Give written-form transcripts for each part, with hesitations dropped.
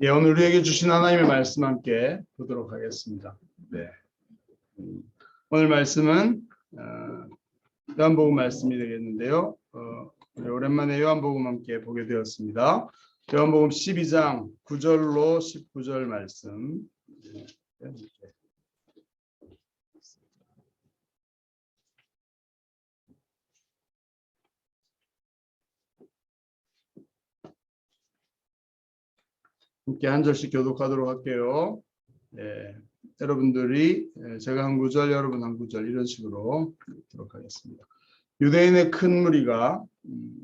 예, 오늘 우리에게 주신 하나님의 말씀 함께 보도록 하겠습니다. 네. 오늘 말씀은 요한복음 말씀이 되겠는데요. 오랜만에 요한복음 함께 보게 되었습니다. 요한복음 12장 9절로 19절 말씀. 함께 한 절씩 교독하도록 할게요. 예, 여러분들이 제가 한 구절, 여러분 한 구절 이런 식으로 읽도록 하겠습니다. 유대인의 큰 무리가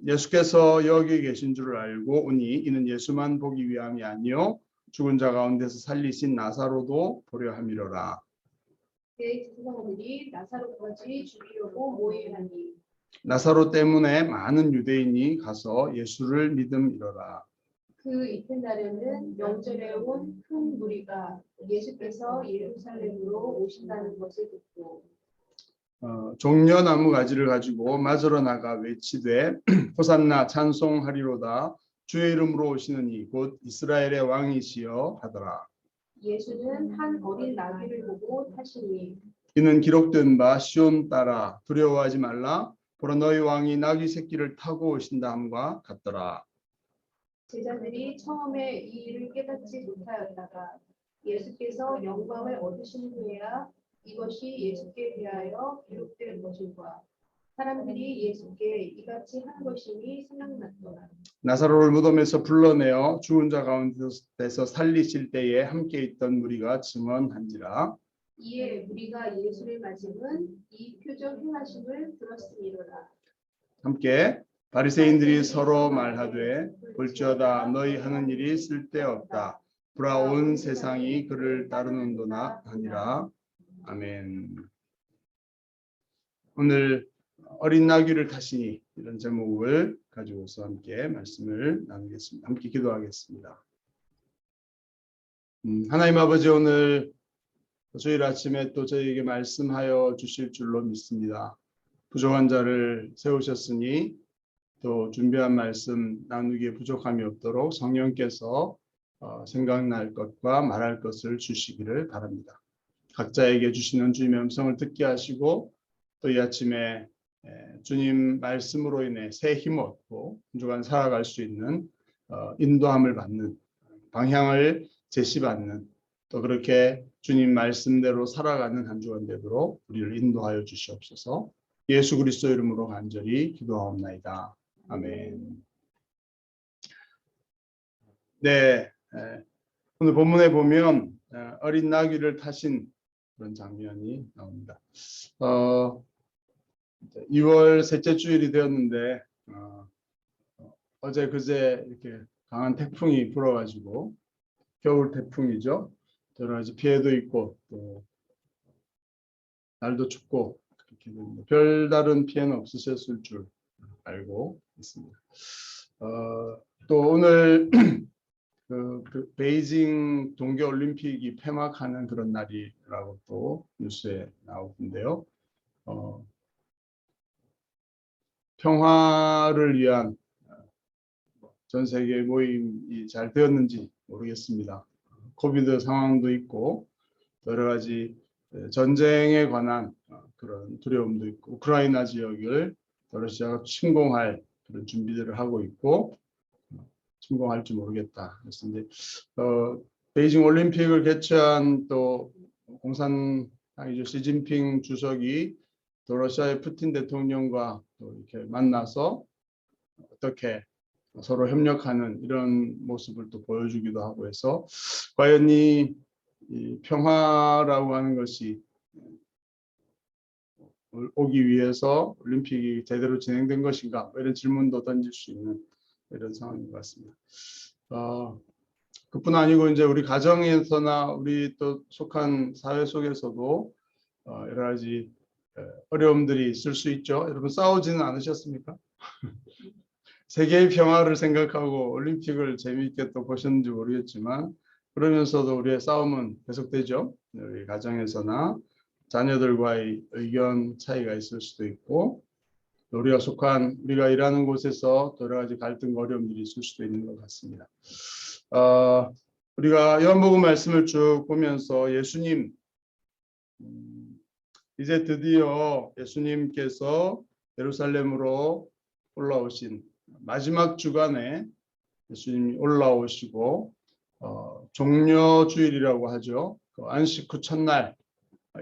예수께서 여기 계신 줄을 알고 오니 이는 예수만 보기 위함이 아니요 죽은 자 가운데서 살리신 나사로도 보려 함이로라. 그의 제사장들이 나사로까지 죽이려고 모의하니 나사로 때문에 많은 유대인이 가서 예수를 믿음이로라. 그 이튿날에는 명절에 온 큰 무리가 예수께서 예루살렘으로 오신다는 것을 듣고 종려나무 가지를 가지고 맞으러 나가 외치되 호산나 찬송하리로다 주의 이름으로 오시는 이 곧 이스라엘의 왕이시여 하더라. 예수는 한 어린 나귀를 보고 타시니 이는 기록된 바 시온 따라 두려워하지 말라 보라 너희 왕이 나귀 새끼를 타고 오신다 함과 같더라. 제자들이 처음에 이 일을 깨닫지 못하였다가 예수께서 영광을 얻으신 후에야 이것이 예수께 대하여 기록된 것일과 사람들이 예수께 이같이 한 것임이 생각났더라. 나사로를 무덤에서 불러내어 죽은 자 가운데서 살리실 때에 함께 있던 무리가 증언한지라. 이에 우리가 예수를 맞음은 이 표적 행하심을 들었으리로라. 함께 바리새인들이 서로 말하되 볼지어다 너희 하는 일이 쓸데없다. 보라 온 세상이 그를 따르는도나 하니라. 아멘. 오늘 어린 나귀를 타시니 이런 제목을 가지고서 함께 말씀을 나누겠습니다. 함께 기도하겠습니다. 하나님 아버지 오늘 주일 아침에 또 저희에게 말씀하여 주실 줄로 믿습니다. 부족한 자를 세우셨으니 또 준비한 말씀 나누기에 부족함이 없도록 성령께서 생각날 것과 말할 것을 주시기를 바랍니다. 각자에게 주시는 주님의 음성을 듣게 하시고 또 이 아침에 주님 말씀으로 인해 새 힘 얻고 한 주간 살아갈 수 있는 인도함을 받는 방향을 제시받는 또 그렇게 주님 말씀대로 살아가는 한 주간 되도록 우리를 인도하여 주시옵소서. 예수 그리스도 이름으로 간절히 기도하옵나이다. 아멘. 네, 오늘 본문에 보면 어린 나귀를 타신 그런 장면이 나옵니다. 2월 셋째 주일이 되었는데 어제 그제 이렇게 강한 태풍이 불어가지고 겨울 태풍이죠. 여러 가지 피해도 있고 또 날도 춥고 그렇게 됩니다. 별다른 피해는 없으셨을 줄 알고 있습니다. 또 오늘 그 베이징 동계올림픽이 폐막하는 그런 날이라고 또 뉴스에 나오던데요. 평화를 위한 전 세계 모임이 잘 되었는지 모르겠습니다. 코비드 상황도 있고 여러 가지 전쟁에 관한 그런 두려움도 있고 우크라이나 지역을 러시아가 침공할 그런 준비들을 하고 있고 침공할지 모르겠다. 그래서 이제 베이징 올림픽을 개최한 또 공산당이죠 시진핑 주석이 또 러시아의 푸틴 대통령과 또 이렇게 만나서 어떻게 서로 협력하는 이런 모습을 또 보여주기도 하고 해서 과연 이 평화라고 하는 것이 오기 위해서 올림픽이 제대로 진행된 것인가 이런 질문도 던질 수 있는 이런 상황인 것 같습니다. 그뿐 아니고 이제 우리 가정에서나 우리 또 속한 사회 속에서도 여러 가지 어려움들이 있을 수 있죠. 여러분 싸우지는 않으셨습니까? 세계의 평화를 생각하고 올림픽을 재미있게 또 보셨는지 모르겠지만 그러면서도 우리의 싸움은 계속되죠. 우리 가정에서나 자녀들과의 의견 차이가 있을 수도 있고 우리가 속한 우리가 일하는 곳에서 여러 가지 갈등과 어려움들이 있을 수도 있는 것 같습니다. 우리가 요한복음 말씀을 쭉 보면서 예수님 이제 드디어 예수님께서 예루살렘으로 올라오신 마지막 주간에 예수님이 올라오시고 종려주일이라고 하죠. 그 안식 후 첫날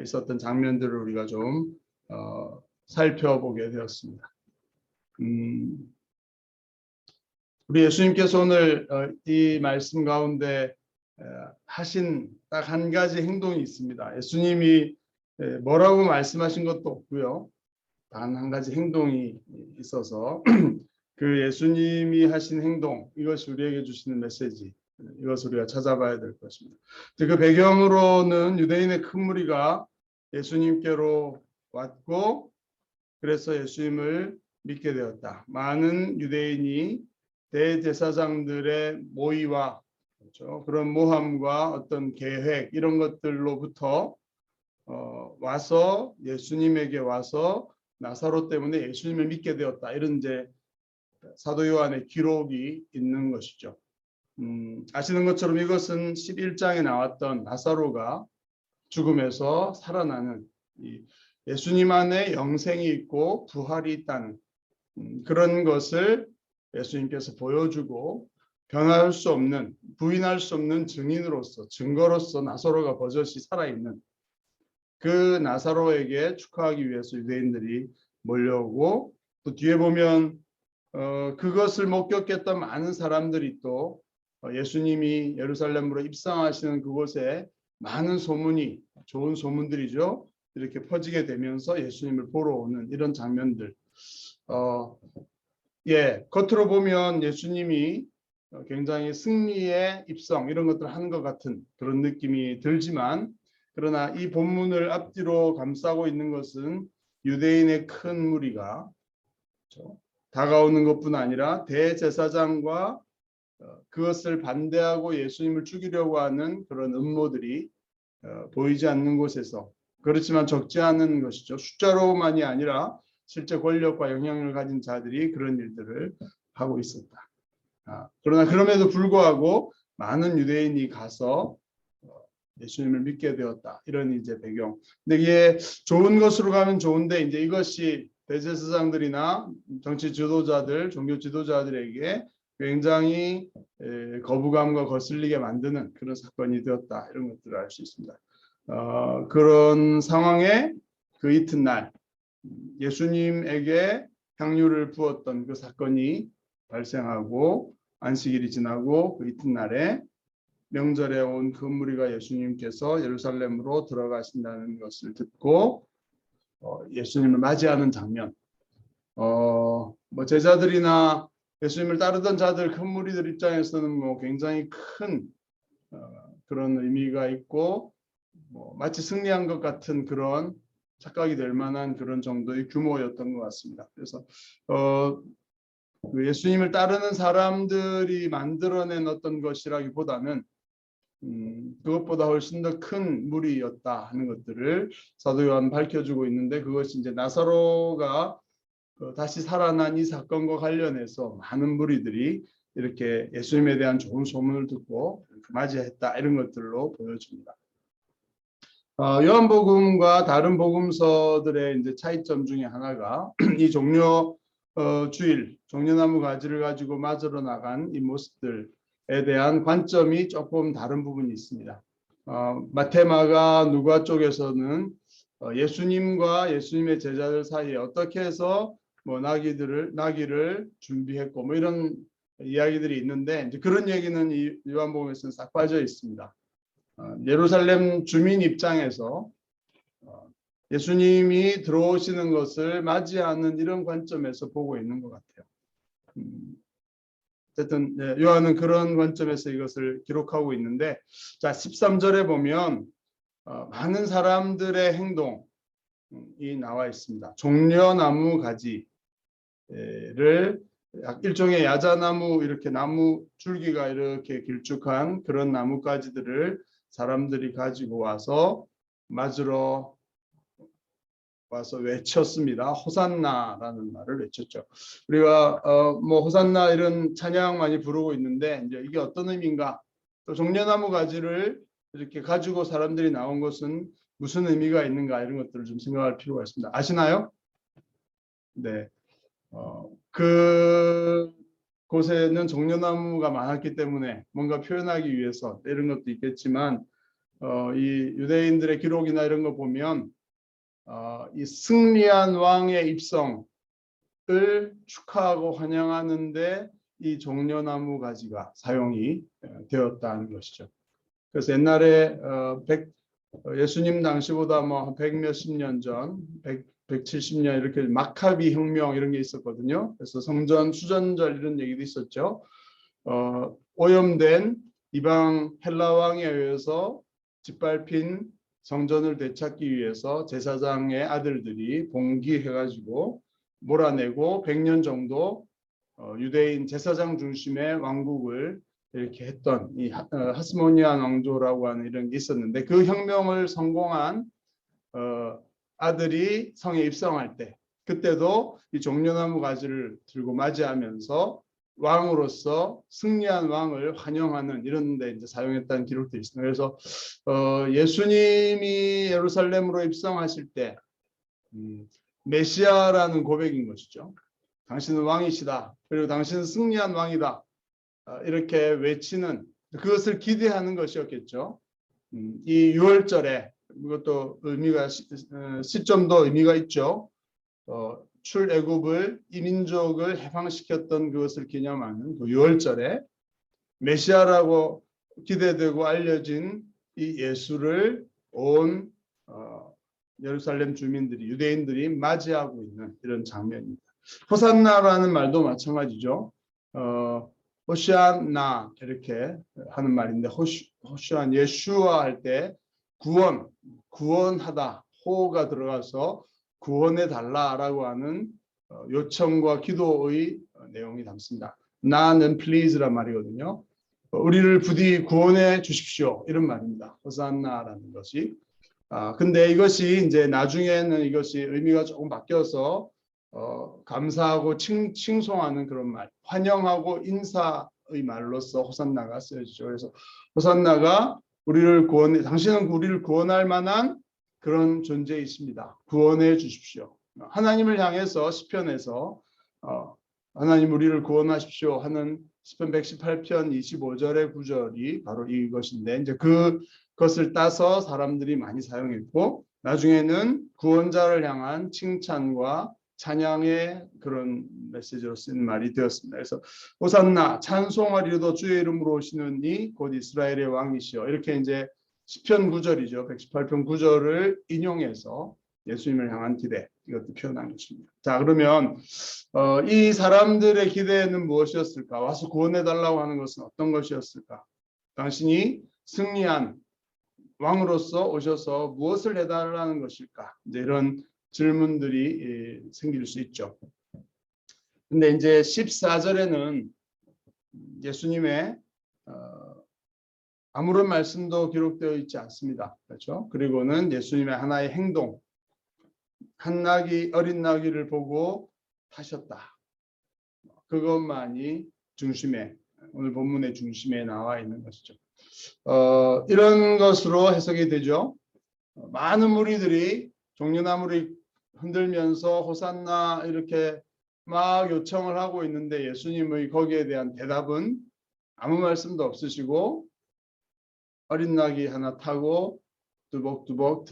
있었던 장면들을 우리가 좀 살펴보게 되었습니다. 우리 예수님께서 오늘 이 말씀 가운데 하신 딱 한 가지 행동이 있습니다. 예수님이 뭐라고 말씀하신 것도 없고요. 단 한 가지 행동이 있어서 그 예수님이 하신 행동, 이것이 우리에게 주시는 메시지, 이것을 우리가 찾아봐야 될 것입니다. 그 배경으로는 유대인의 큰 무리가 예수님께로 왔고 그래서 예수님을 믿게 되었다. 많은 유대인이 대제사장들의 모의와 그렇죠? 그런 모함과 어떤 계획 이런 것들로부터 와서 예수님에게 와서 나사로 때문에 예수님을 믿게 되었다. 이런 이제 사도 요한의 기록이 있는 것이죠. 아시는 것처럼 이것은 11장에 나왔던 나사로가 죽음에서 살아나는 예수님 안에 영생이 있고 부활이 있다는 그런 것을 예수님께서 보여주고 변할 수 없는, 부인할 수 없는 증인으로서, 증거로서 나사로가 버젓이 살아있는 그 나사로에게 축하하기 위해서 유대인들이 몰려오고 또 뒤에 보면 그것을 목격했던 많은 사람들이 또 예수님이 예루살렘으로 입성하시는 그곳에 많은 소문이, 좋은 소문들이죠. 이렇게 퍼지게 되면서 예수님을 보러 오는 이런 장면들. 겉으로 보면 예수님이 굉장히 승리의 입성 이런 것들을 하는 것 같은 그런 느낌이 들지만 그러나 이 본문을 앞뒤로 감싸고 있는 것은 유대인의 큰 무리가 그렇죠? 다가오는 것뿐 아니라 대제사장과 그것을 반대하고 예수님을 죽이려고 하는 그런 음모들이 보이지 않는 곳에서 그렇지만 적지 않은 것이죠. 숫자로만이 아니라 실제 권력과 영향력을 가진 자들이 그런 일들을 하고 있었다. 그러나 그럼에도 불구하고 많은 유대인이 가서 예수님을 믿게 되었다. 이런 이제 배경. 근데 이게 좋은 것으로 가면 좋은데 이제 이것이 대제사장들이나 정치 지도자들, 종교 지도자들에게 굉장히 거부감과 거슬리게 만드는 그런 사건이 되었다. 이런 것들을 알 수 있습니다. 그런 상황에 그 이튿날 예수님에게 향유를 부었던 그 사건이 발생하고 안식일이 지나고 그 이튿날에 명절에 온 그 무리가 예수님께서 예루살렘으로 들어가신다는 것을 듣고 예수님을 맞이하는 장면. 뭐 제자들이나 예수님을 따르던 자들 큰 무리들 입장에서는 뭐 굉장히 큰 그런 의미가 있고 뭐 마치 승리한 것 같은 그런 착각이 될 만한 그런 정도의 규모였던 것 같습니다. 그래서 그 예수님을 따르는 사람들이 만들어낸 어떤 것이라기보다는 그것보다 훨씬 더 큰 무리였다 하는 것들을 사도 요한 밝혀주고 있는데 그것이 이제 나사로가 다시 살아난 이 사건과 관련해서 많은 무리들이 이렇게 예수님에 대한 좋은 소문을 듣고 맞이했다 이런 것들로 보여집니다. 요한복음과 다른 복음서들의 이제 차이점 중에 하나가 이 주일, 종려나무 가지를 가지고 맞으러 나간 이 모습들에 대한 관점이 조금 다른 부분이 있습니다. 마태, 마가, 누가 쪽에서는 예수님과 예수님의 제자들 사이에 어떻게 해서 뭐 나기를 준비했고 뭐 이런 이야기들이 있는데 이제 그런 얘기는 이 요한복음에서는 싹 빠져 있습니다. 예루살렘 주민 입장에서 예수님이 들어오시는 것을 맞이하는 이런 관점에서 보고 있는 것 같아요. 어쨌든 요한은 그런 관점에서 이것을 기록하고 있는데 자 13절에 보면 많은 사람들의 행동이 나와 있습니다. 종려나무 가지를 일종의 야자나무 이렇게 나무 줄기가 이렇게 길쭉한 그런 나뭇가지들을 사람들이 가지고 와서 맞으러 와서 외쳤습니다. 호산나라는 말을 외쳤죠. 우리가 뭐 호산나 이런 찬양 많이 부르고 있는데 이제 이게 어떤 의미인가? 또 종려나무 가지를 이렇게 가지고 사람들이 나온 것은 무슨 의미가 있는가 이런 것들을 좀 생각할 필요가 있습니다. 아시나요? 네. 그 곳에는 종려나무가 많았기 때문에 뭔가 표현하기 위해서 이런 것도 있겠지만 이 유대인들의 기록이나 이런 거 보면 이 승리한 왕의 입성을 축하하고 환영하는데 이 종려나무 가지가 사용이 되었다는 것이죠. 그래서 옛날에 예수님 당시보다 뭐 100몇십 년 전, 170년 이렇게 마카비 혁명 이런 게 있었거든요. 그래서 성전 수전절 이런 얘기도 있었죠. 오염된 이방 헬라 왕에 의해서 짓밟힌 성전을 되찾기 위해서 제사장의 아들들이 봉기해가지고 몰아내고 100년 정도 유대인 제사장 중심의 왕국을 이렇게 했던 이 하스모니안 왕조라고 하는 이런 게 있었는데 그 혁명을 성공한 아들이 성에 입성할 때 그때도 이 종려나무 가지를 들고 맞이하면서 왕으로서 승리한 왕을 환영하는 이런 데 이제 사용했다는 기록들이 있습니다. 그래서 예수님이 예루살렘으로 입성하실 때 메시아라는 고백인 것이죠. 당신은 왕이시다. 그리고 당신은 승리한 왕이다. 이렇게 외치는 그것을 기대하는 것이었겠죠. 이 6월절에 이것도 의미가 시점도 의미가 있죠. 출애굽을 이민족을 해방시켰던 그것을 기념하는 그 6월절에 메시아라고 기대되고 알려진 이 예수를 온 예루살렘 주민들이 유대인들이 맞이하고 있는 이런 장면입니다. 호산나라는 말도 마찬가지죠. 호시아나 이렇게 하는 말인데 호시안 예슈아 할 때 구원하다 호가 들어가서 구원해 달라라고 하는 요청과 기도의 내용이 담습니다. 나는 please란 말이거든요. 우리를 부디 구원해 주십시오 이런 말입니다. 호산나라는 것이. 근데 이것이 이제 나중에는 이것이 의미가 조금 바뀌어서 감사하고 칭송하는 그런 말, 환영하고 인사의 말로서 호산나가 쓰여지죠. 그래서 호산나가 당신은 우리를 구원할 만한 그런 존재이십니다. 구원해 주십시오. 하나님을 향해서 시편에서 하나님 우리를 구원하십시오 하는 시편 118편 25절의 구절이 바로 이것인데 이제 그것을 따서 사람들이 많이 사용했고 나중에는 구원자를 향한 칭찬과 찬양의 그런 메시지로 쓰는 말이 되었습니다. 그래서 호산나 찬송하리로도 주의 이름으로 오시는 이 곧 이스라엘의 왕이시여 이렇게 이제 시편 9절이죠. 118편 9절을 인용해서 예수님을 향한 기대 이것도 표현한 것입니다. 자 그러면 이 사람들의 기대는 무엇이었을까? 와서 구원해달라고 하는 것은 어떤 것이었을까? 당신이 승리한 왕으로서 오셔서 무엇을 해달라는 것일까? 이제 이런 질문들이 생길 수 있죠. 근데 이제 14절에는 예수님의 아무런 말씀도 기록되어 있지 않습니다. 그렇죠? 그리고는 예수님의 하나의 행동, 어린 나귀를 보고 타셨다. 그것만이 오늘 본문의 중심에 나와 있는 것이죠. 이런 것으로 해석이 되죠. 많은 무리들이 종려나무를 흔들면서 호산나 이렇게 막 요청을 하고 있는데 예수님의 거기에 대한 대답은 아무 말씀도 없으시고 어린 나귀 하나 타고 두벅두벅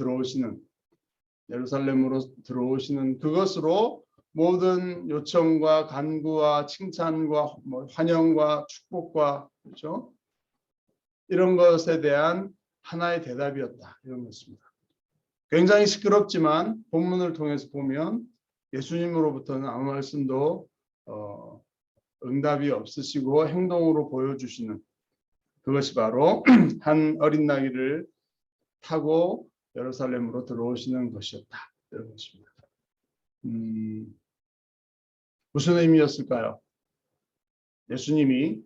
예루살렘으로 들어오시는 그것으로 모든 요청과 간구와 칭찬과 환영과 축복과 그렇죠? 이런 것에 대한 하나의 대답이었다. 이런 것입니다. 굉장히 시끄럽지만 본문을 통해서 보면 예수님으로부터는 아무 말씀도 응답이 없으시고 행동으로 보여주시는 그것이 바로 한 어린 나귀를 타고 예루살렘으로 들어오시는 것이었다. 이런 것입니다. 무슨 의미였을까요? 예수님이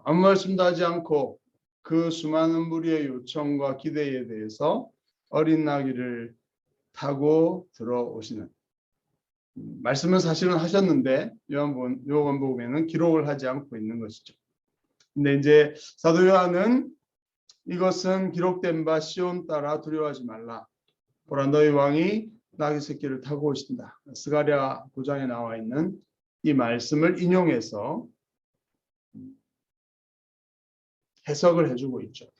아무 말씀도 하지 않고 그 수많은 무리의 요청과 기대에 대해서 어린 나귀를 타고 들어오시는 말씀은 사실은 하셨는데 요한복음에는 기록을 하지 않고 있는 것이죠. 근데 이제 사도 요한은 이것은 기록된 바 시온 따라 두려워하지 말라. 보라 너희 왕이 나귀 새끼를 타고 오신다. 스가랴 9장에 나와 있는 이 말씀을 인용해서 해석을 해주고 있죠.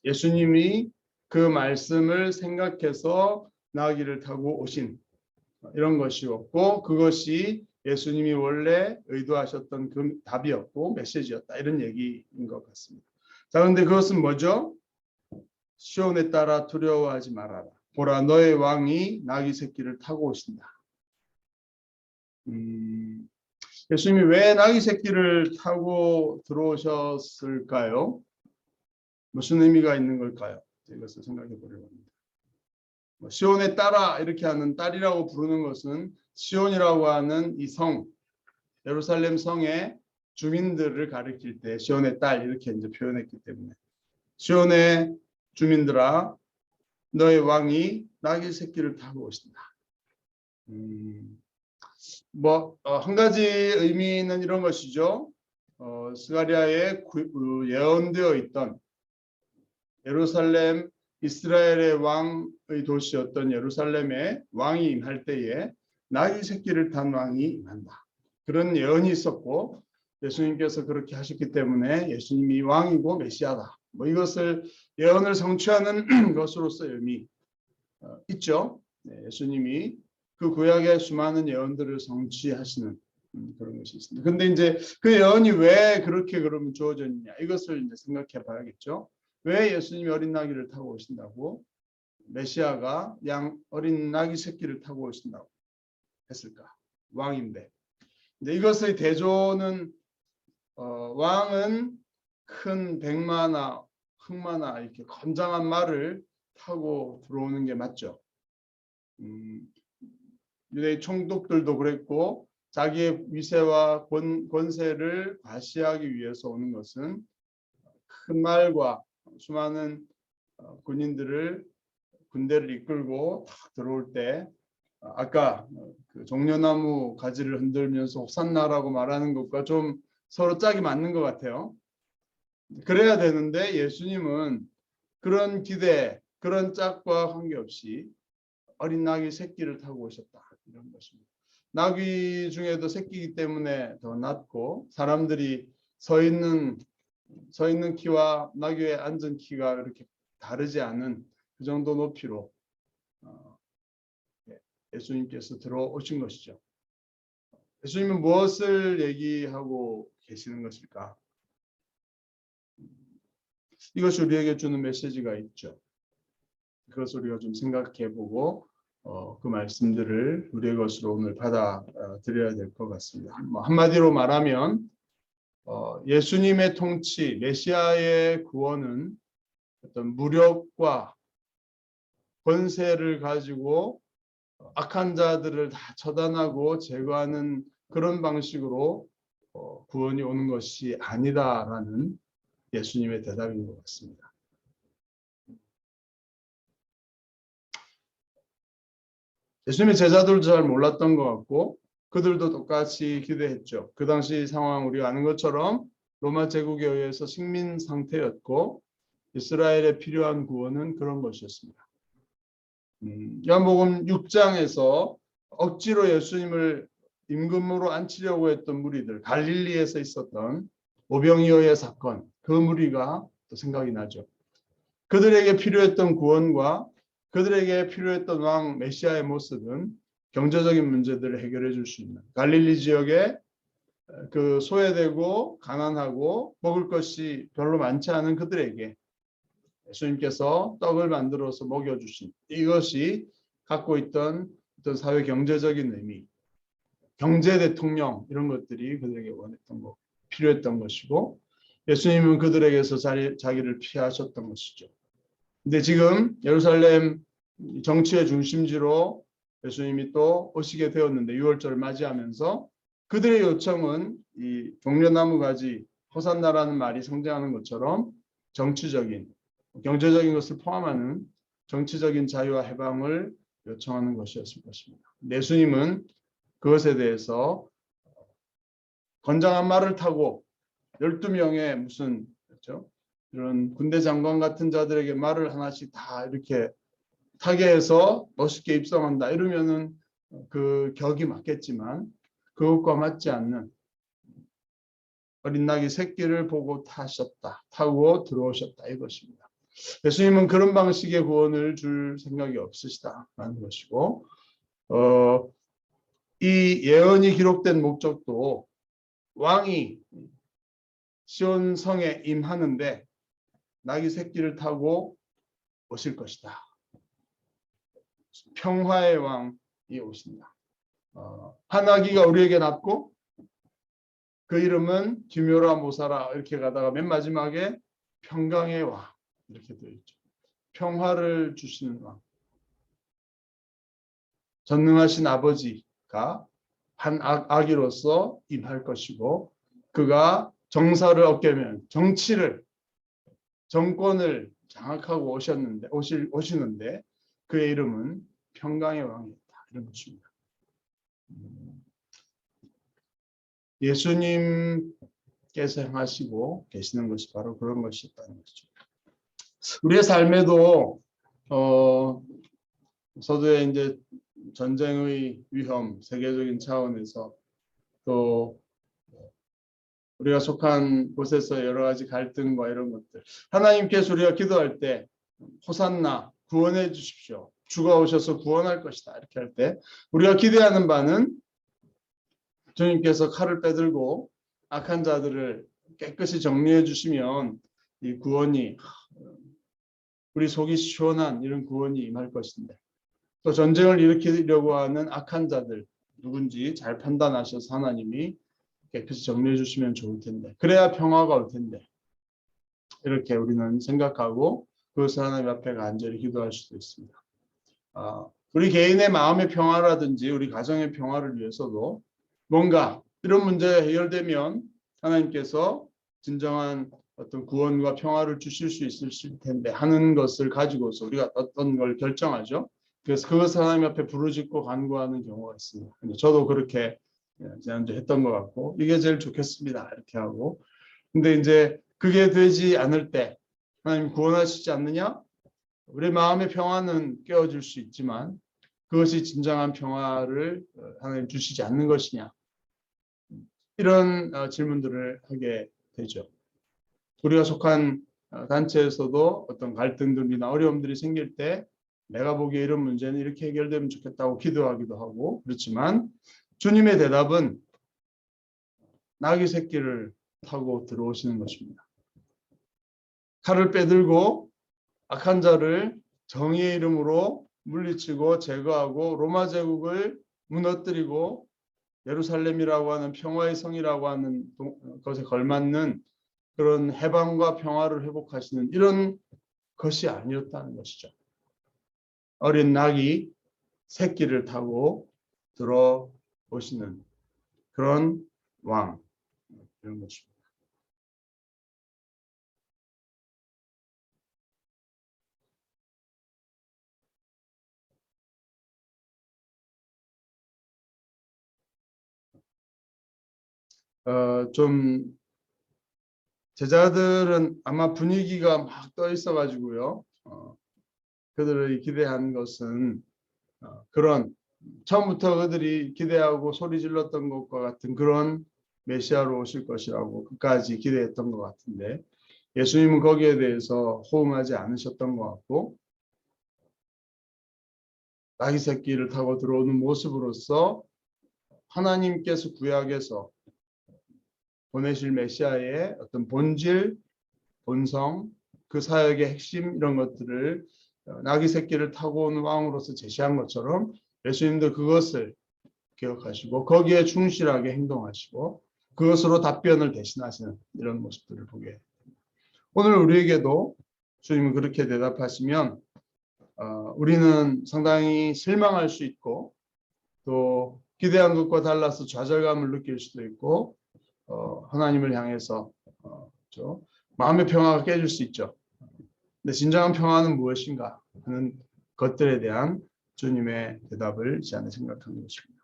예수님이 그 말씀을 생각해서 나귀를 타고 오신 이런 것이었고 그것이 예수님이 원래 의도하셨던 그 답이었고 메시지였다. 이런 얘기인 것 같습니다. 자, 그런데 그것은 뭐죠? 시온에 따라 두려워하지 말아라. 보라 너의 왕이 나귀 새끼를 타고 오신다. 예수님이 왜 나귀 새끼를 타고 들어오셨을까요? 무슨 의미가 있는 걸까요? 이것을 생각해 보려고 합니다. 시온에 따라 이렇게 하는 딸이라고 부르는 것은 시온이라고 하는 이 성, 예루살렘 성의 주민들을 가리킬 때 시온의 딸 이렇게 이제 표현했기 때문에 시온의 주민들아 너의 왕이 나귀 새끼를 타고 오신다. 한 가지 의미는 이런 것이죠. 스가랴에 예언되어 있던 예루살렘 이스라엘의 왕의 도시였던 예루살렘에 왕이 임할 때에 나귀 새끼를 탄 왕이 임한다. 그런 예언이 있었고 예수님께서 그렇게 하셨기 때문에 예수님이 왕이고 메시아다. 이것을 예언을 성취하는 것으로서 의미 있죠. 네, 예수님이 그 구약의 수많은 예언들을 성취하시는 그런 것이 있습니다. 그런데 이제 그 예언이 왜 그렇게 그러면 주어졌느냐 이것을 이제 생각해 봐야겠죠. 왜 예수님이 어린 나귀를 타고 오신다고 메시아가 어린 나귀 새끼를 타고 오신다고 했을까? 왕인데. 근데 이것의 대조는 왕은 큰 백마나 흑마나 이렇게 건장한 말을 타고 들어오는 게 맞죠. 유대의 총독들도 그랬고 자기의 위세와 권세를 과시하기 위해서 오는 것은 큰 말과 수많은 군대를 이끌고 탁 들어올 때 아까 그 종려나무 가지를 흔들면서 호산나라고 말하는 것과 좀 서로 짝이 맞는 것 같아요. 그래야 되는데 예수님은 그런 기대, 그런 짝과 관계없이 어린 나귀 새끼를 타고 오셨다. 이런 것입니다. 나귀 중에도 새끼이기 때문에 더 낫고 사람들이 서 있는 키와 나귀에 앉은 키가 이렇게 다르지 않은 그 정도 높이로 예수님께서 들어오신 것이죠. 예수님은 무엇을 얘기하고 계시는 것일까? 이것이 우리에게 주는 메시지가 있죠. 그것을 우리가 좀 생각해보고 그 말씀들을 우리의 것으로 오늘 받아들여야 될 것 같습니다. 한마디로 말하면 예수님의 통치, 메시아의 구원은 어떤 무력과 권세를 가지고 악한 자들을 다 처단하고 제거하는 그런 방식으로 구원이 오는 것이 아니다라는 예수님의 대답인 것 같습니다. 예수님의 제자들도 잘 몰랐던 것 같고 그들도 똑같이 기대했죠. 그 당시 상황 우리가 아는 것처럼 로마 제국에 의해서 식민 상태였고 이스라엘에 필요한 구원은 그런 것이었습니다. 요한복음 6장에서 억지로 예수님을 임금으로 앉히려고 했던 무리들, 갈릴리에서 있었던 오병이어의 사건, 그 무리가 또 생각이 나죠. 그들에게 필요했던 구원과 그들에게 필요했던 왕 메시아의 모습은 경제적인 문제들을 해결해 줄 수 있는 갈릴리 지역에 그 소외되고 가난하고 먹을 것이 별로 많지 않은 그들에게 예수님께서 떡을 만들어서 먹여주신 이것이 갖고 있던 어떤 사회 경제적인 의미, 경제 대통령 이런 것들이 그들에게 원했던 것, 필요했던 것이고 예수님은 그들에게서 자기를 피하셨던 것이죠. 근데 지금 예루살렘 정치의 중심지로 예수님이 또 오시게 되었는데 6월절을 맞이하면서 그들의 요청은 이 종려나무 가지 호산나라는 말이 상징하는 것처럼 정치적인 경제적인 것을 포함하는 정치적인 자유와 해방을 요청하는 것이었을 것입니다. 예수님은 그것에 대해서 건장한 말을 타고 12명의 무슨 그렇죠? 이런 군대 장관 같은 자들에게 말을 하나씩 다 이렇게 타게 해서 멋있게 입성한다 이러면은 그 격이 맞겠지만 그것과 맞지 않는 어린 낙이 새끼를 보고 타고 들어오셨다 이것입니다. 예수님은 그런 방식의 구원을 줄 생각이 없으시다라는 것이고 이 예언이 기록된 목적도 왕이 시온 성에 임하는데 낙이 새끼를 타고 오실 것이다. 평화의 왕이 오신다. 한 아기가 우리에게 낳고 그 이름은 디묘라 모사라 이렇게 가다가 맨 마지막에 평강의 왕 이렇게 되어 있죠. 평화를 주시는 왕. 전능하신 아버지가 한 아기로서 임할 것이고 그가 정사를 얻게면 정권을 장악하고 오시는데 그의 이름은 평강의 왕이었다. 이런 것입니다. 예수님께서 행하시고 계시는 것이 바로 그런 것이었다는 것이죠. 우리의 삶에도 서두에 이제 전쟁의 위험, 세계적인 차원에서 또 우리가 속한 곳에서 여러 가지 갈등과 이런 것들 하나님께서 우리가 기도할 때 호산나 구원해 주십시오. 주가 오셔서 구원할 것이다. 이렇게 할 때 우리가 기대하는 바는 주님께서 칼을 빼들고 악한 자들을 깨끗이 정리해 주시면 이 구원이 우리 속이 시원한 이런 구원이 임할 것인데 또 전쟁을 일으키려고 하는 악한 자들 누군지 잘 판단하셔서 하나님이 깨끗이 정리해 주시면 좋을 텐데 그래야 평화가 올 텐데 이렇게 우리는 생각하고 그것을 하나님 앞에 간절히 기도할 수도 있습니다. 우리 개인의 마음의 평화라든지 우리 가정의 평화를 위해서도 뭔가 이런 문제가 해결되면 하나님께서 진정한 어떤 구원과 평화를 주실 수 있을 텐데 하는 것을 가지고서 우리가 어떤 걸 결정하죠. 그래서 그것을 하나님 앞에 부르짖고 간구하는 경우가 있습니다. 저도 그렇게 지난주에 했던 것 같고 이게 제일 좋겠습니다. 이렇게 하고 근데 이제 그게 되지 않을 때 하나님 구원하시지 않느냐? 우리 마음의 평화는 깨어질 수 있지만 그것이 진정한 평화를 하나님 주시지 않는 것이냐? 이런 질문들을 하게 되죠. 우리가 속한 단체에서도 어떤 갈등들이나 어려움들이 생길 때 내가 보기에 이런 문제는 이렇게 해결되면 좋겠다고 기도하기도 하고 그렇지만 주님의 대답은 나귀 새끼를 타고 들어오시는 것입니다. 칼을 빼들고 악한 자를 정의의 이름으로 물리치고 제거하고 로마 제국을 무너뜨리고 예루살렘이라고 하는 평화의 성이라고 하는 것에 걸맞는 그런 해방과 평화를 회복하시는 이런 것이 아니었다는 것이죠. 어린 낙이 새끼를 타고 들어오시는 그런 왕 이런 것입니다. 좀 제자들은 아마 분위기가 막 떠 있어가지고요. 그들이 기대한 것은 그런 처음부터 그들이 기대하고 소리 질렀던 것과 같은 그런 메시아로 오실 것이라고 끝까지 기대했던 것 같은데 예수님은 거기에 대해서 호응하지 않으셨던 것 같고 나귀 새끼를 타고 들어오는 모습으로서 하나님께서 구약에서 보내실 메시아의 어떤 본질, 본성, 그 사역의 핵심 이런 것들을 나귀 새끼를 타고 온 왕으로서 제시한 것처럼 예수님도 그것을 기억하시고 거기에 충실하게 행동하시고 그것으로 답변을 대신하시는 이런 모습들을 보게 됩니다. 오늘 우리에게도 주님은 그렇게 대답하시면 우리는 상당히 실망할 수 있고 또 기대한 것과 달라서 좌절감을 느낄 수도 있고 하나님을 향해서 마음의 평화가 깨질 수 있죠. 근데 진정한 평화는 무엇인가 하는 것들에 대한 주님의 대답을 이 시간에 생각하는 것입니다.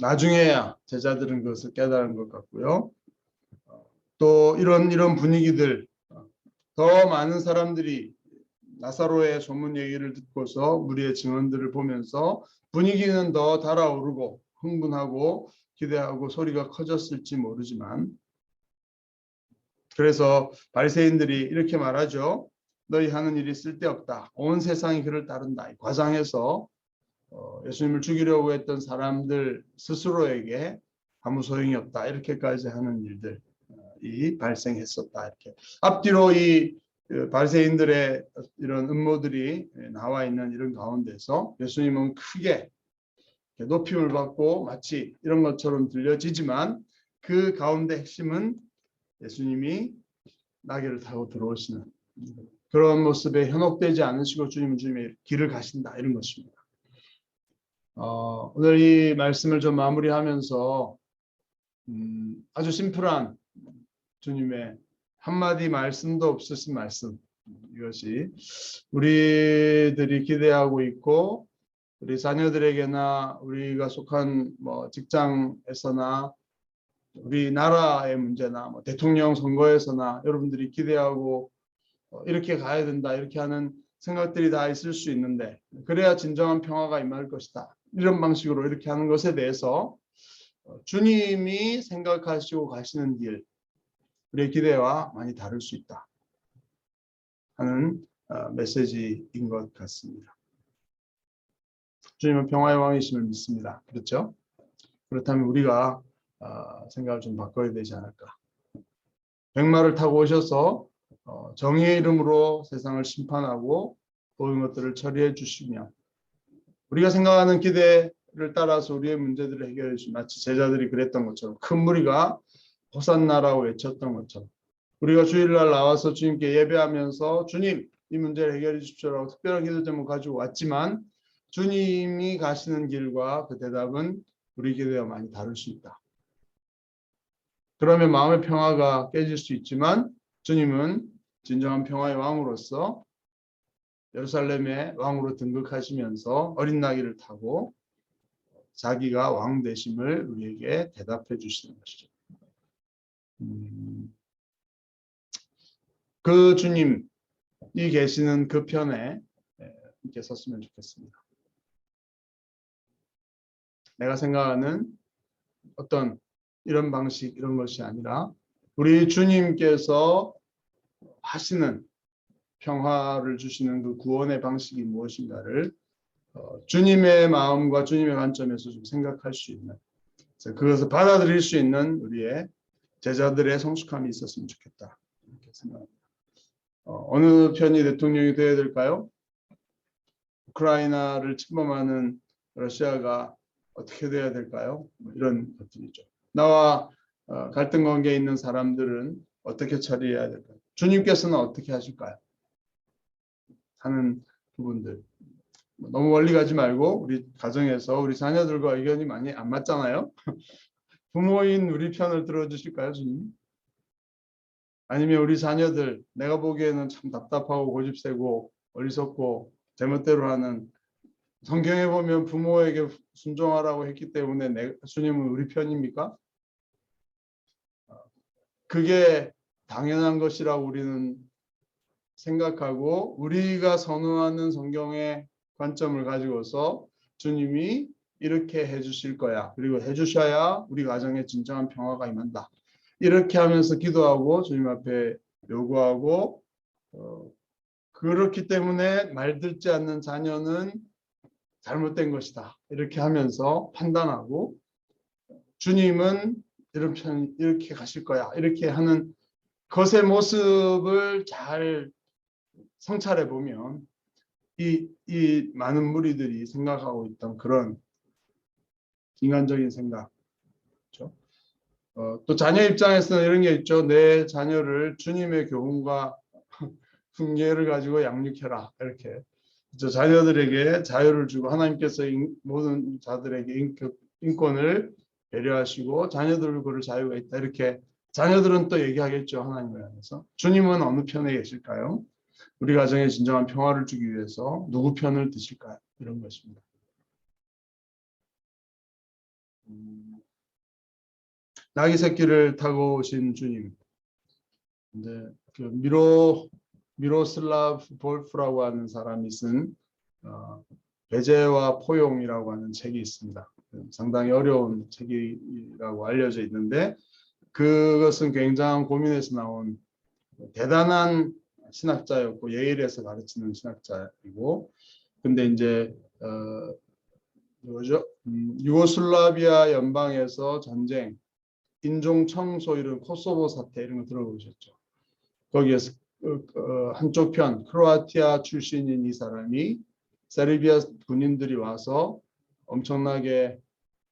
나중에야 제자들은 그것을 깨달은 것 같고요. 또 이런 분위기들, 더 많은 사람들이 나사로의 소문 얘기를 듣고서 무리의 증언들을 보면서 분위기는 더 달아오르고 흥분하고 기대하고 소리가 커졌을지 모르지만, 그래서 바리새인들이 이렇게 말하죠. 너희 하는 일이 쓸데없다. 온 세상이 그를 따른다. 과장해서 예수님을 죽이려고 했던 사람들 스스로에게 아무 소용이 없다. 이렇게까지 하는 일들이 발생했었다. 이렇게 앞뒤로 이 바리새인들의 이런 음모들이 나와 있는 이런 가운데서 예수님은 크게 높임을 받고 마치 이런 것처럼 들려지지만, 그 가운데 핵심은 예수님이 나귀를 타고 들어오시는 그런 모습에 현혹되지 않으시고 주님의 길을 가신다, 이런 것입니다. 오늘 이 말씀을 좀 마무리하면서 아주 심플한 주님의 한마디 말씀도 없으신 말씀, 이것이 우리들이 기대하고 있고 우리 자녀들에게나 우리가 속한 직장에서나 우리나라의 문제나 대통령 선거에서나 여러분들이 기대하고 이렇게 가야 된다, 이렇게 하는 생각들이 다 있을 수 있는데, 그래야 진정한 평화가 임할 것이다, 이런 방식으로 이렇게 하는 것에 대해서 주님이 생각하시고 가시는 길, 우리의 기대와 많이 다를 수 있다 하는 메시지인 것 같습니다. 주님은 평화의 왕이심을 믿습니다. 그렇죠? 그렇다면 우리가 생각을 좀 바꿔야 되지 않을까. 백마를 타고 오셔서 정의의 이름으로 세상을 심판하고 모든 것들을 처리해 주시며, 우리가 생각하는 기대를 따라서 우리의 문제들을 해결해 주시면, 마치 제자들이 그랬던 것처럼, 큰 무리가 호산나라고 외쳤던 것처럼, 우리가 주일날 나와서 주님께 예배하면서 주님 이 문제를 해결해 주십시오라고 특별한 기도 제목 가지고 왔지만, 주님이 가시는 길과 그 대답은 우리 기대와 많이 다를 수 있다. 그러면 마음의 평화가 깨질 수 있지만, 주님은 진정한 평화의 왕으로서 예루살렘의 왕으로 등극하시면서 어린 나귀를 타고 자기가 왕 되심을 우리에게 대답해 주시는 것이죠. 그 주님이 계시는 그 편에 함께 섰으면 좋겠습니다. 내가 생각하는 어떤 이런 방식, 이런 것이 아니라 우리 주님께서 하시는 평화를 주시는 그 구원의 방식이 무엇인가를 주님의 마음과 주님의 관점에서 좀 생각할 수 있는, 그것을 받아들일 수 있는 우리의 제자들의 성숙함이 있었으면 좋겠다, 이렇게 생각합니다. 어느 편이 대통령이 되어야 될까요? 우크라이나를 침범하는 러시아가 어떻게 돼야 될까요? 이런 것들이죠. 나와 갈등 관계에 있는 사람들은 어떻게 처리해야 될까요? 주님께서는 어떻게 하실까요? 하는 부분들. 너무 멀리 가지 말고 우리 가정에서 우리 자녀들과 의견이 많이 안 맞잖아요. 부모인 우리 편을 들어주실까요, 주님? 아니면 우리 자녀들, 내가 보기에는 참 답답하고 고집세고 어리석고 제멋대로 하는, 성경에 보면 부모에게 순종하라고 했기 때문에 주님은 우리 편입니까? 그게 당연한 것이라고 우리는 생각하고, 우리가 선호하는 성경의 관점을 가지고서 주님이 이렇게 해주실 거야, 그리고 해주셔야 우리 가정에 진정한 평화가 임한다, 이렇게 하면서 기도하고 주님 앞에 요구하고, 그렇기 때문에 말 듣지 않는 자녀는 잘못된 것이다, 이렇게 하면서 판단하고, 주님은 이렇게 가실 거야, 이렇게 하는 것의 모습을 잘 성찰해 보면 이 많은 무리들이 생각하고 있던 그런 인간적인 생각, 그렇죠? 또 자녀 입장에서는 이런 게 있죠. 내 자녀를 주님의 교훈과 훈계를 가지고 양육해라, 이렇게. 자녀들에게 자유를 주고, 하나님께서 모든 자들에게 인권을 배려하시고 자녀들을 고를 자유가 있다, 이렇게 자녀들은 또 얘기하겠죠. 하나님을 향해서. 주님은 어느 편에 계실까요? 우리 가정에 진정한 평화를 주기 위해서 누구 편을 드실까요? 이런 것입니다. 나귀 새끼를 타고 오신 주님. 이제 그 미로슬라브 볼프라고 하는 사람이 쓴 배제와 포용이라고 하는 책이 있습니다. 상당히 어려운 책이라고 알려져 있는데 그것은 굉장한 고민에서 나온 대단한 신학자였고 예일에서 가르치는 신학자이고 근데 이제 뭐죠? 유고슬라비아 연방에서 전쟁, 인종 청소 이런 코소보 사태 이런 거 들어보셨죠? 거기에서 한쪽 편 크로아티아 출신인 이 사람이 세르비아 군인들이 와서 엄청나게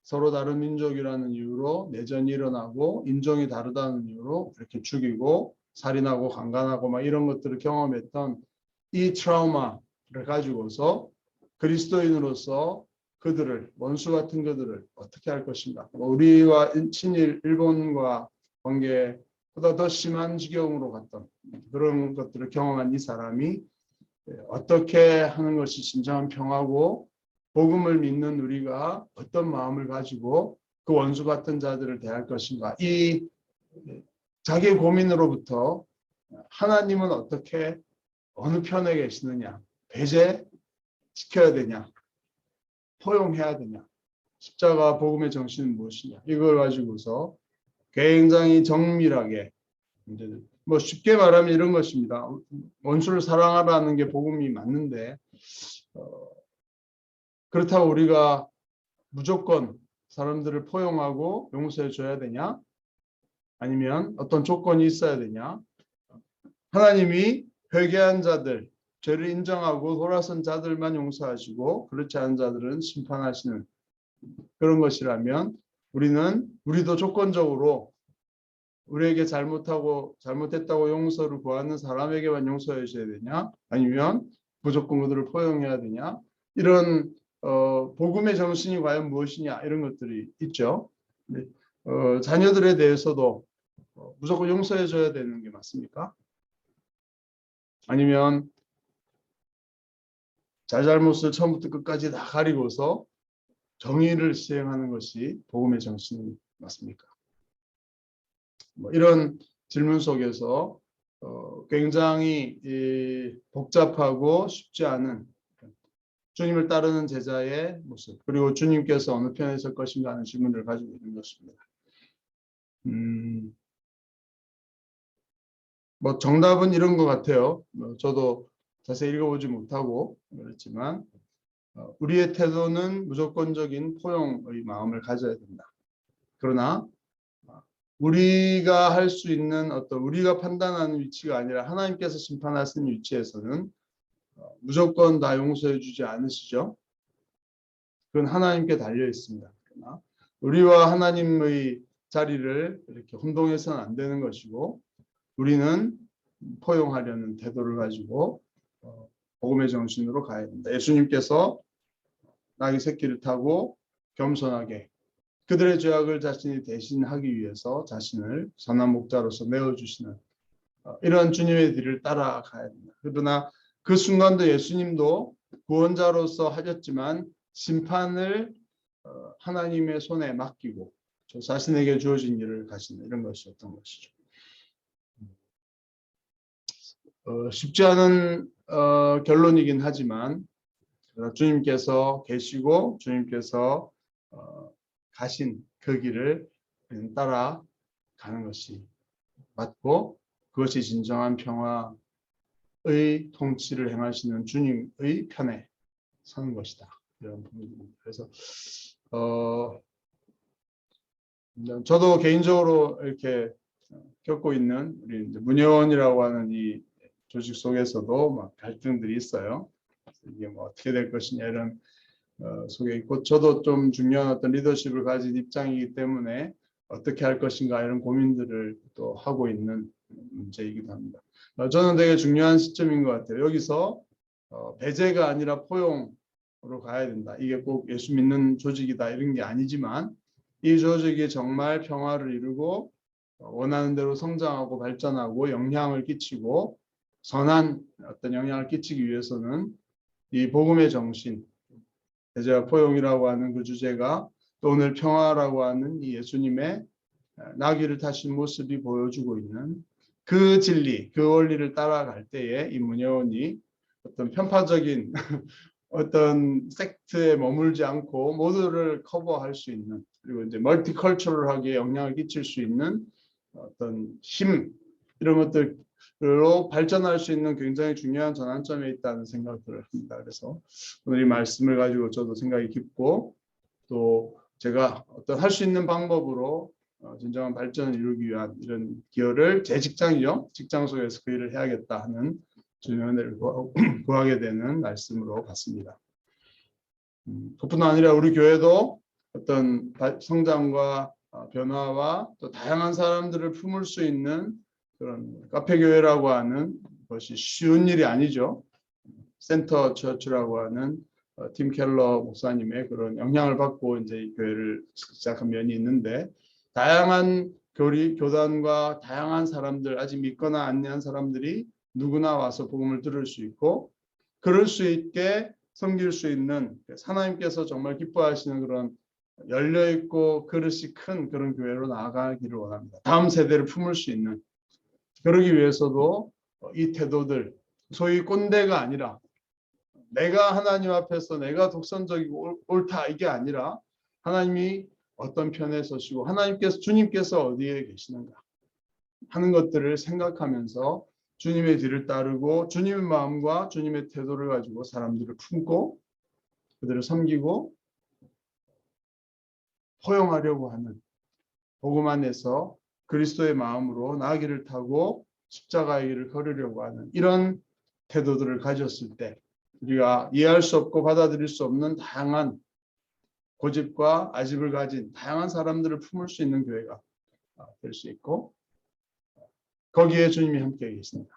서로 다른 민족이라는 이유로 내전이 일어나고 인종이 다르다는 이유로 이렇게 죽이고 살인하고 강간하고 막 이런 것들을 경험했던 이 트라우마를 가지고서 그리스도인으로서 그들을 원수 같은 그들을 어떻게 할 것인가. 우리와 친일 일본과 관계보다 더 심한 지경으로 갔던 그런 것들을 경험한 이 사람이 어떻게 하는 것이 진정한 평화고 복음을 믿는 우리가 어떤 마음을 가지고 그 원수 같은 자들을 대할 것인가. 이 자기 고민으로부터 하나님은 어떻게 어느 편에 계시느냐. 배제시켜야 되냐. 포용해야 되냐. 십자가 복음의 정신은 무엇이냐. 이걸 가지고서 굉장히 정밀하게 뭐 쉽게 말하면 이런 것입니다. 원수를 사랑하라는 게 복음이 맞는데 그렇다고 우리가 무조건 사람들을 포용하고 용서해 줘야 되냐? 아니면 어떤 조건이 있어야 되냐? 하나님이 회개한 자들, 죄를 인정하고 돌아선 자들만 용서하시고 그렇지 않은 자들은 심판하시는 그런 것이라면 우리도 조건적으로 우리에게 잘못했다고 용서를 구하는 사람에게만 용서해 줘야 되냐? 아니면 무조건 그들을 포용해야 되냐? 이런 복음의 정신이 과연 무엇이냐 이런 것들이 있죠. 자녀들에 대해서도 무조건 용서해 줘야 되는 게 맞습니까? 아니면 잘잘못을 처음부터 끝까지 다 가리고서 정의를 시행하는 것이 복음의 정신이 맞습니까? 뭐 이런 질문 속에서 굉장히 복잡하고 쉽지 않은 주님을 따르는 제자의 모습 그리고 주님께서 어느 편에 설 것인가 하는 질문을 가지고 있는 것입니다. 뭐 정답은 이런 것 같아요. 저도 자세히 읽어보지 못하고 그렇지만 우리의 태도는 무조건적인 포용의 마음을 가져야 된다. 그러나 우리가 할 수 있는 어떤 우리가 판단하는 위치가 아니라 하나님께서 심판하시는 위치에서는 무조건 다 용서해 주지 않으시죠. 그건 하나님께 달려 있습니다. 그러나 우리와 하나님의 자리를 이렇게 혼동해서는 안 되는 것이고 우리는 포용하려는 태도를 가지고 복음의 정신으로 가야 된다. 예수님께서 나귀 새끼를 타고 겸손하게 그들의 죄악을 자신이 대신하기 위해서 자신을 선한 목자로서 내어주시는 이런 주님의 뒤를 따라가야 된다. 그러나 그 순간도 예수님도 구원자로서 하셨지만 심판을 하나님의 손에 맡기고 자신에게 주어진 일을 가시는 이런 것이었던 것이죠. 쉽지 않은 결론이긴 하지만 주님께서 계시고 주님께서 가신 그 길을 따라가는 것이 맞고 그것이 진정한 평화의 통치를 행하시는 주님의 편에 서는 것이다. 이런 부분입니다. 그래서 저도 개인적으로 이렇게 겪고 있는 우리 문예원이라고 하는 이 조직 속에서도 막 갈등들이 있어요. 이게 뭐 어떻게 될 것이냐 이런 속에 있고 저도 좀 중요한 어떤 리더십을 가진 입장이기 때문에 어떻게 할 것인가 이런 고민들을 또 하고 있는 문제이기도 합니다. 저는 되게 중요한 시점인 것 같아요. 여기서 배제가 아니라 포용으로 가야 된다. 이게 꼭 예수 믿는 조직이다 이런 게 아니지만 이 조직이 정말 평화를 이루고 원하는 대로 성장하고 발전하고 영향을 끼치고 선한 어떤 영향을 끼치기 위해서는 이 복음의 정신, 배제와 포용이라고 하는 그 주제가 또 오늘 평화라고 하는 이 예수님의 나귀를 타신 모습이 보여주고 있는 그 진리, 그 원리를 따라갈 때에 이 문예원이 어떤 편파적인 어떤 섹트에 머물지 않고 모두를 커버할 수 있는, 그리고 이제 멀티컬처럴하게 영향을 끼칠 수 있는 어떤 힘, 이런 것들로 발전할 수 있는 굉장히 중요한 전환점에 있다는 생각들을 합니다. 그래서 오늘 이 말씀을 가지고 저도 생각이 깊고, 또 제가 어떤 할 수 있는 방법으로 진정한 발전을 이루기 위한 이런 기여를, 제 직장이죠, 직장 속에서 그 일을 해야겠다 하는 주님의 은혜를 구하게 되는 말씀으로 봤습니다. 그뿐 아니라 우리 교회도 어떤 성장과 변화와 또 다양한 사람들을 품을 수 있는 그런 카페 교회라고 하는 것이 쉬운 일이 아니죠. 센터 처치라고 하는 팀 켈러 목사님의 그런 영향을 받고 이제 이 교회를 시작한 면이 있는데, 다양한 교단과 다양한 사람들, 아직 믿거나 안내한 사람들이 누구나 와서 복음을 들을 수 있고, 그럴 수 있게 섬길 수 있는, 하나님께서 정말 기뻐하시는 그런 열려있고 그릇이 큰 그런 교회로 나아가기를 원합니다. 다음 세대를 품을 수 있는. 그러기 위해서도 이 태도들, 소위 꼰대가 아니라, 내가 하나님 앞에서 내가 독선적이고 옳다 이게 아니라, 하나님이 어떤 편에 서시고 주님께서 어디에 계시는가 하는 것들을 생각하면서 주님의 뒤를 따르고 주님의 마음과 주님의 태도를 가지고 사람들을 품고 그들을 섬기고 포용하려고 하는, 복음 안에서 그리스도의 마음으로 나귀를 타고 십자가의 길을 걸으려고 하는 이런 태도들을 가졌을 때, 우리가 이해할 수 없고 받아들일 수 없는 다양한 고집과 아집을 가진 다양한 사람들을 품을 수 있는 교회가 될 수 있고, 거기에 주님이 함께 계십니다.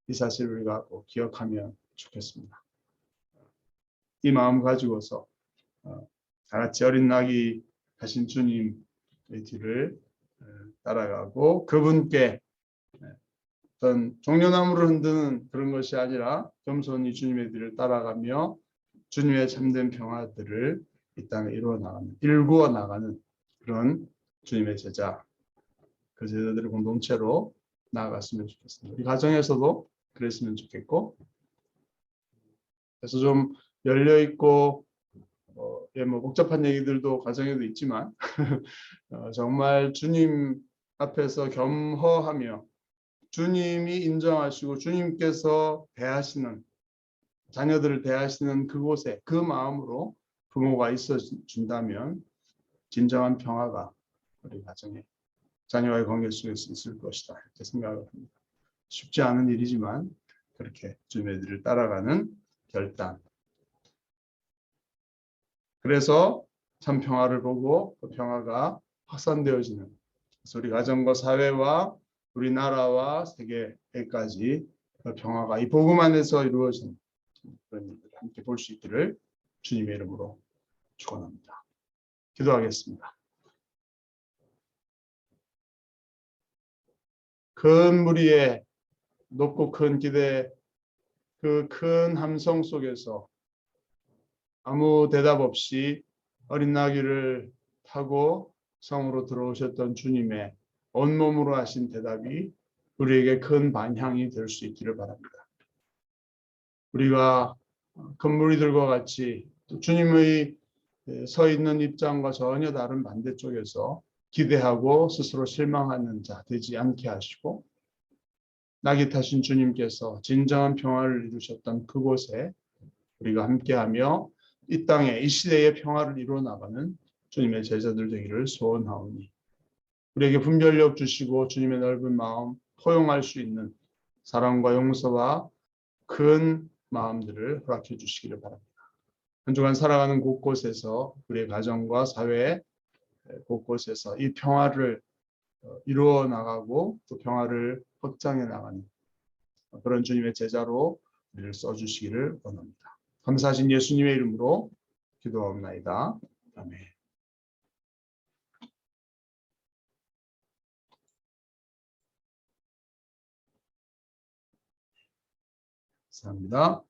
이 사실을 우리가 꼭 기억하면 좋겠습니다. 이 마음 가지고서 다 같이 어린 나귀 하신 주님의 뒤를 따라가고, 그분께 어떤 종려나무를 흔드는 그런 것이 아니라 겸손히 주님의 뒤를 따라가며 주님의 참된 평화들을 이 땅에 일구어 나가는 그런 주님의 제자, 그 제자들의 공동체로 나아갔으면 좋겠습니다. 우리 가정에서도 그랬으면 좋겠고, 그래서 좀 열려있고 뭐 복잡한 얘기들도 가정에도 있지만 정말 주님 앞에서 겸허하며 주님이 인정하시고 주님께서 대하시는, 자녀들을 대하시는 그곳에 그 마음으로 부모가 있어 준다면 진정한 평화가 우리 가정에, 자녀와의 관계 속에서 있을 것이다, 이렇게 생각을 합니다. 쉽지 않은 일이지만 그렇게 주님의 뒤를 따라가는 결단, 그래서 참 평화를 보고 그 평화가 확산되어지는, 그래서 우리 가정과 사회와 우리나라와 세계에까지 그 평화가 이 복음 안에서 이루어지는 그런 일들을 함께 볼 수 있기를 주님의 이름으로 축원합니다. 기도하겠습니다. 큰 무리의 높고 큰 기대, 그 큰 함성 속에서 아무 대답 없이 어린 나귀를 타고 성으로 들어오셨던 주님의 온몸으로 하신 대답이 우리에게 큰 반향이 될 수 있기를 바랍니다. 우리가 큰 무리들과 같이 또 주님의 서 있는 입장과 전혀 다른 반대쪽에서 기대하고 스스로 실망하는 자 되지 않게 하시고, 나귀 타신 주님께서 진정한 평화를 이루셨던 그곳에 우리가 함께하며 이 땅에 이 시대의 평화를 이루어 나가는 주님의 제자들 되기를 소원하오니, 우리에게 분별력 주시고 주님의 넓은 마음, 포용할 수 있는 사랑과 용서와 큰 마음들을 허락해 주시기를 바랍니다. 한 주간 살아가는 곳곳에서 우리의 가정과 사회 곳곳에서 이 평화를 이루어 나가고 또 평화를 확장해 나가는 그런 주님의 제자로 우리를 써주시기를 원합니다. 감사하신 예수님의 이름으로 기도하옵나이다. 아멘. 감사합니다.